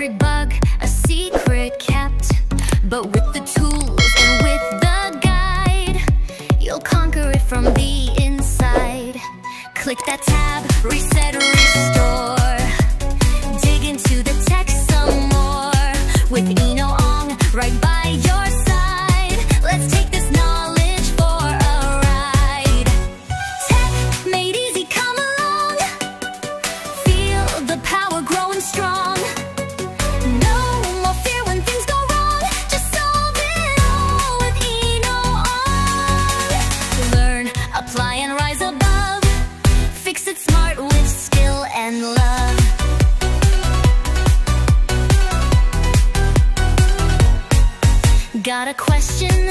every bug a secret kept. But with the tools and with the guide, you'll conquer it from the inside. Click that tab, reset, restore. Dig into the tech some more. With Eno Ong right by your side, let's take this knowledge for a ride. Tech made easy, come along. Feel the power growing strong. No more fear when things go wrong. Just solve it all with Eno Ong. Learn, apply, and rise above. Fix it smart with skill and love. Got a question?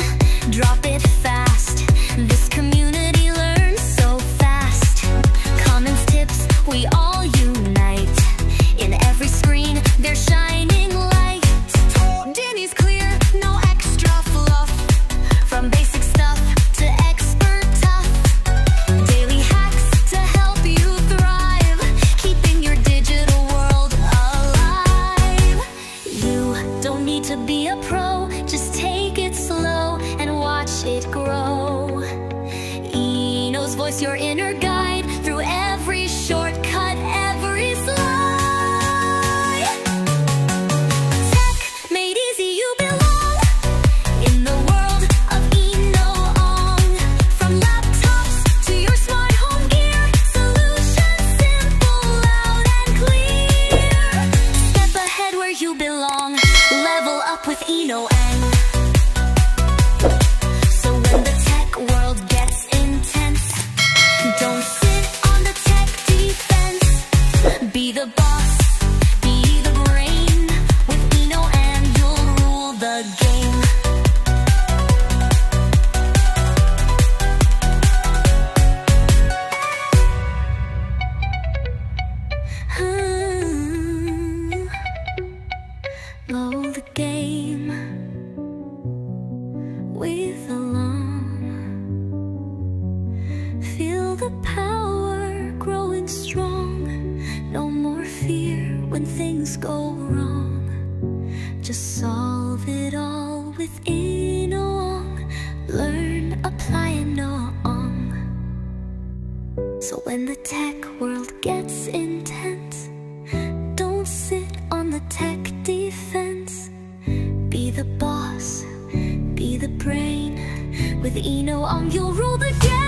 Drop it fast. This community learns so fast. Comments, tips, we all unite. In every screen, they're shining light. Denny's clear, no extra fluff. From basic stuff to expert tough. Daily hacks to help you thrive. Keeping your digital world alive. You don't need to be a pro. Just take it slow and watch it grow. Eno's voice, your inner guide, through every shortcut, every slide. Tech made easy, you belong in the world of Eno Ong. From laptops to your smart home gear, solutions simple, loud and clear. Step ahead where you belong. Level up with Eno Ong. So when the tech world gets intense, don't sit on the tech defense. Be the boss, be the brain. With Eno and you'll rule the game. Blow the game with alarm. Feel the power growing strong. No more fear when things go wrong. Just solve it all with Eno Ong. Learn, apply, and know Ong. So when the tech world gets intense, don't sit on the tech defense. Be the boss, be the brain. With Eno Ong, you'll rule the game.